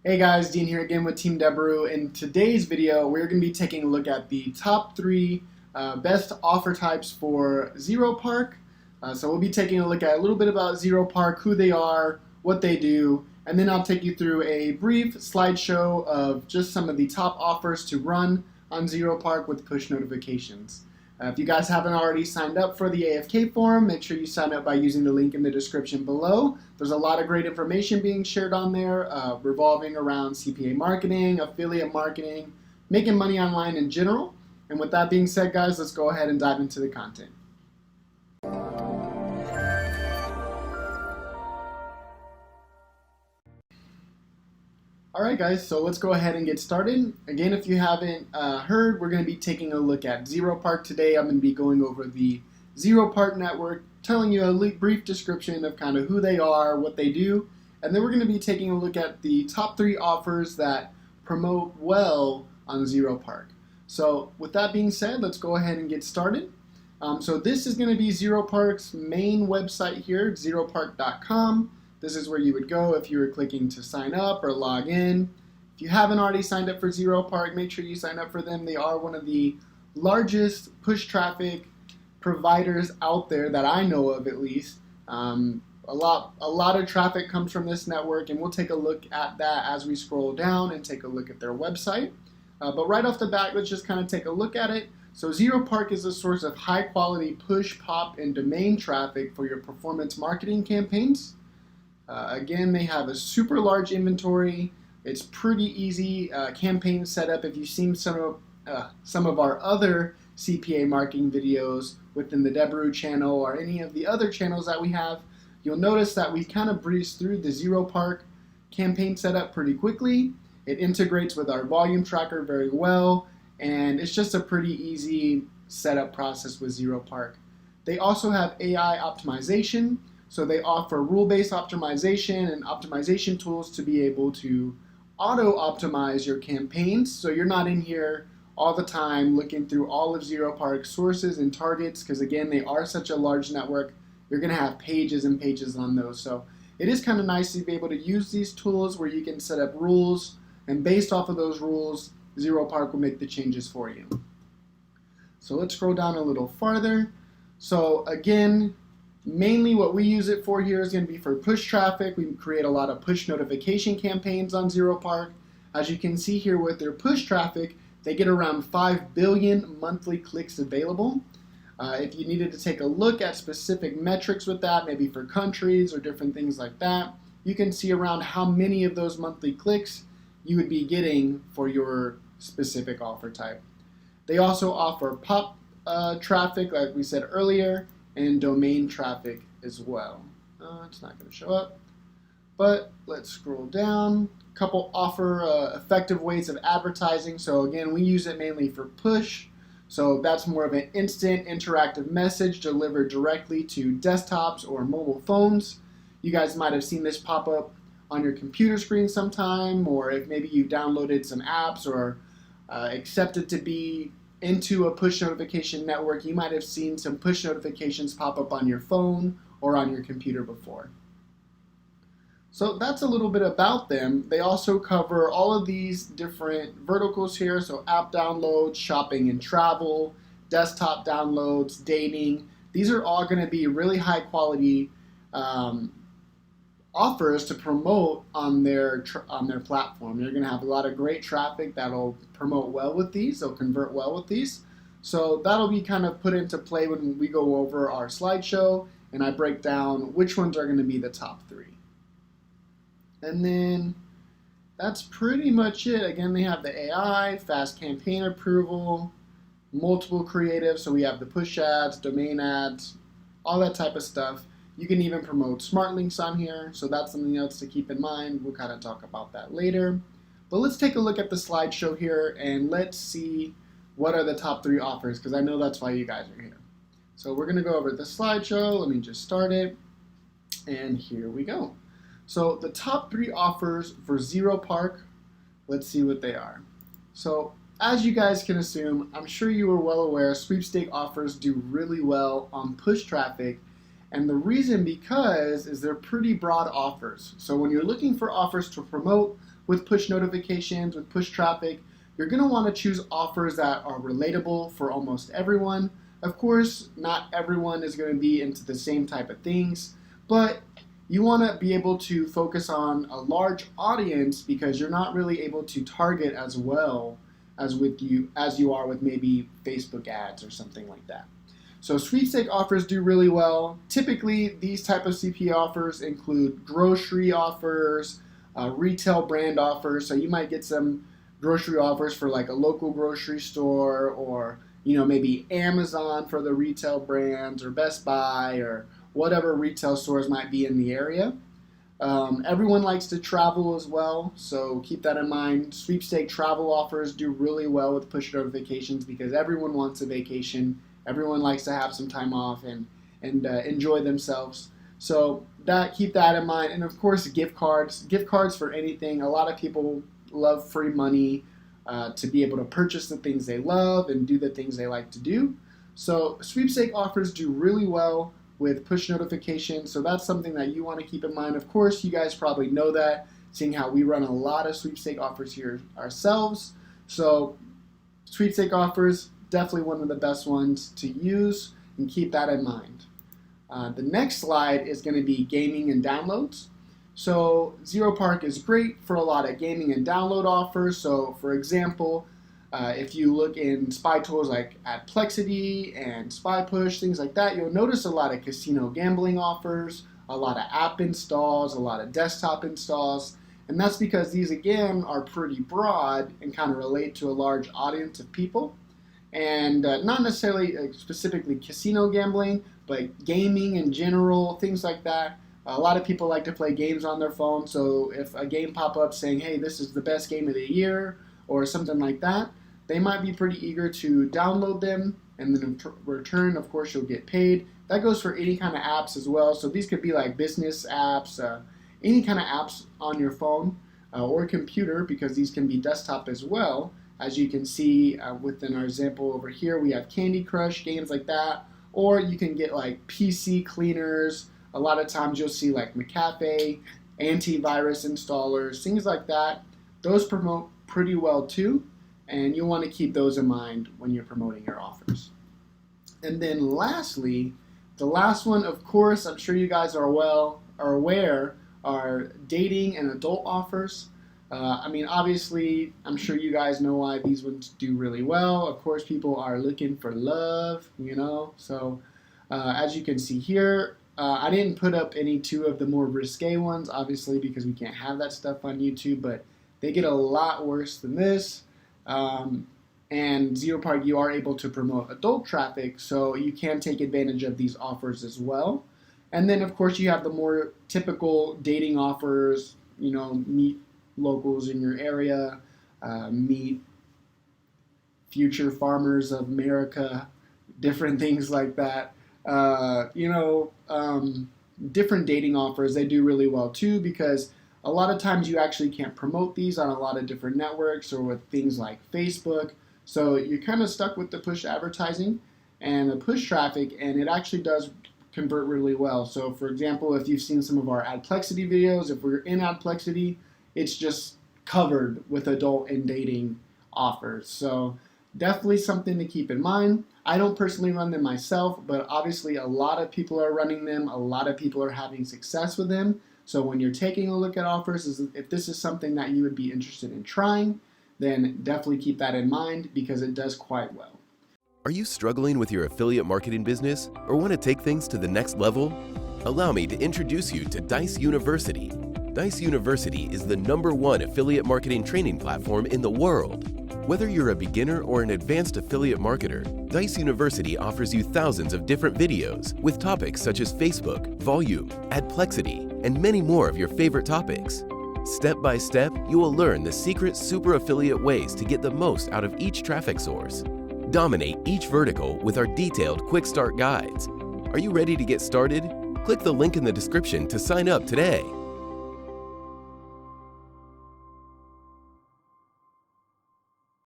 Hey guys, Dean here again with Team Debaru. In today's video, we're going to be taking a look at the top three best offer types for Zeropark. So we'll be taking a look at a little bit about Zeropark, who they are, what they do, and then I'll take you through a brief slideshow of just some of the top offers to run on Zeropark with push notifications. If you guys haven't already signed up for the AFK forum, make sure you sign up by using the link in the description below. There's a lot of great information being shared on there revolving around CPA marketing, affiliate marketing, making money online in general. And with that being said, guys, let's go ahead and dive into the content. Alright guys, so let's go ahead and get started. Again, if you haven't heard, we're going to be taking a look at Zeropark today. I'm going to be going over the Zeropark network, telling you a brief description of kind of who they are, what they do, and then we're going to be taking a look at the top three offers that promote well on Zeropark. So with that being said, let's go ahead and get started. So this is going to be Zeropark's main website here, zeropark.com. This is where you would go if you were clicking to sign up or log in. If you haven't already signed up for Zeropark, make sure you sign up for them. They are one of the largest push traffic providers out there that I know of, at least. A lot of traffic comes from this network, and we'll take a look at that as we scroll down and take a look at their website. But right off the bat, let's just kind of take a look at it. So Zeropark is a source of high quality push, pop, and domain traffic for your performance marketing campaigns. Again, they have a super large inventory. It's pretty easy campaign setup. If you've seen some of our other CPA marketing videos within the Debaru channel or any of the other channels that we have, you'll notice that we kind of breeze through the Zeropark campaign setup pretty quickly. It integrates with our volume tracker very well, and it's just a pretty easy setup process with Zeropark. They also have AI optimization. So they offer rule-based optimization and optimization tools to be able to auto-optimize your campaigns. So you're not in here all the time looking through all of Zeropark's sources and targets, because again, they are such a large network. You're going to have pages and pages on those. So it is kind of nice to be able to use these tools where you can set up rules, and based off of those rules, Zeropark will make the changes for you. So let's scroll down a little farther. So again, mainly what we use it for here is going to be for push traffic. We create a lot of push notification campaigns on Zeropark. As you can see here with their push traffic, they get around 5 billion monthly clicks available. If you needed to take a look at specific metrics with that, maybe for countries or different things like that, you can see around how many of those monthly clicks you would be getting for your specific offer type. They also offer pop traffic, like we said earlier, and domain traffic as well. It's not going to show up, but let's scroll down. A couple offer effective ways of advertising. So again, we use it mainly for push. So that's more of an instant interactive message delivered directly to desktops or mobile phones. You guys might have seen this pop up on your computer screen sometime, or if maybe you downloaded some apps or accepted to be into a push notification network, you might have seen some push notifications pop up on your phone or on your computer before. So that's a little bit about them. They also cover all of these different verticals here, so app downloads, shopping and travel, desktop downloads, dating. These are all going to be really high quality offers to promote on their platform. You're going to have a lot of great traffic that'll promote well with these. They'll convert well with these. So that'll be kind of put into play when we go over our slideshow and I break down which ones are going to be the top three. And then that's pretty much it. Again, they have the AI, fast campaign approval, multiple creatives. So we have the push ads, domain ads, all that type of stuff. You can even promote smart links on here, so that's something else to keep in mind. We'll kind of talk about that later. But let's take a look at the slideshow here and let's see what are the top three offers, because I know that's why you guys are here. So we're going to go over the slideshow. Let me just start it. And here we go. So the top three offers for Zeropark, let's see what they are. So as you guys can assume, I'm sure you are well aware, Sweepstake Offers do really well on push traffic. And the reason because is they're pretty broad offers. So when you're looking for offers to promote with push notifications, with push traffic, you're going to want to choose offers that are relatable for almost everyone. Of course, not everyone is going to be into the same type of things, but you want to be able to focus on a large audience because you're not really able to target as well as you are with maybe Facebook ads or something like that. So sweepstake offers do really well. Typically, these type of CPA offers include grocery offers, retail brand offers. So you might get some grocery offers for like a local grocery store, or maybe Amazon for the retail brands, or Best Buy, or whatever retail stores might be in the area. Everyone likes to travel as well, so keep that in mind. Sweepstake travel offers do really well with push notifications because everyone wants a vacation. Everyone likes to have some time off and enjoy themselves. So keep that in mind. And of course, gift cards. Gift cards for anything. A lot of people love free money to be able to purchase the things they love and do the things they like to do. So sweepstake offers do really well with push notifications. So that's something that you want to keep in mind. Of course, you guys probably know that, seeing how we run a lot of sweepstake offers here ourselves. So sweepstake offers, definitely one of the best ones to use, and keep that in mind. The next slide is going to be gaming and downloads. So Zeropark is great for a lot of gaming and download offers. So for example, if you look in spy tools like Adplexity and Spy Push, things like that, you'll notice a lot of casino gambling offers, a lot of app installs, a lot of desktop installs. And that's because these, again, are pretty broad and kind of relate to a large audience of people. And not necessarily specifically casino gambling, but gaming in general, things like that. A lot of people like to play games on their phone, so if a game pop up saying, hey, this is the best game of the year, or something like that, they might be pretty eager to download them, and then in return, of course, you'll get paid. That goes for any kind of apps as well, so these could be like business apps, any kind of apps on your phone or computer, because these can be desktop as well. As you can see within our example over here, we have Candy Crush, games like that, or you can get like PC cleaners. A lot of times you'll see like McAfee, antivirus installers, things like that. Those promote pretty well too, and you'll want to keep those in mind when you're promoting your offers. And then lastly, the last one, of course, I'm sure you guys are aware, are dating and adult offers. Obviously, I'm sure you guys know why these ones do really well. Of course, people are looking for love, So as you can see here, I didn't put up any two of the more risque ones, obviously, because we can't have that stuff on YouTube, but they get a lot worse than this. And Zeropark, you are able to promote adult traffic, so you can take advantage of these offers as well. And then, of course, you have the more typical dating offers, meet locals in your area, meet future farmers of America, different things like that. Different dating offers, they do really well too, because a lot of times you actually can't promote these on a lot of different networks or with things like Facebook. So you're kind of stuck with the push advertising and the push traffic, and it actually does convert really well. So for example, if you've seen some of our Adplexity videos, if we're in Adplexity, it's just covered with adult and dating offers. So definitely something to keep in mind. I don't personally run them myself, but obviously a lot of people are running them. A lot of people are having success with them. So when you're taking a look at offers, if this is something that you would be interested in trying, then definitely keep that in mind because it does quite well. Are you struggling with your affiliate marketing business or want to take things to the next level? Allow me to introduce you to Dice University. Dice University is the #1 affiliate marketing training platform in the world. Whether you're a beginner or an advanced affiliate marketer, Dice University offers you thousands of different videos with topics such as Facebook, volume, Adplexity, and many more of your favorite topics. Step by step, you will learn the secret super affiliate ways to get the most out of each traffic source. Dominate each vertical with our detailed quick start guides. Are you ready to get started? Click the link in the description to sign up today.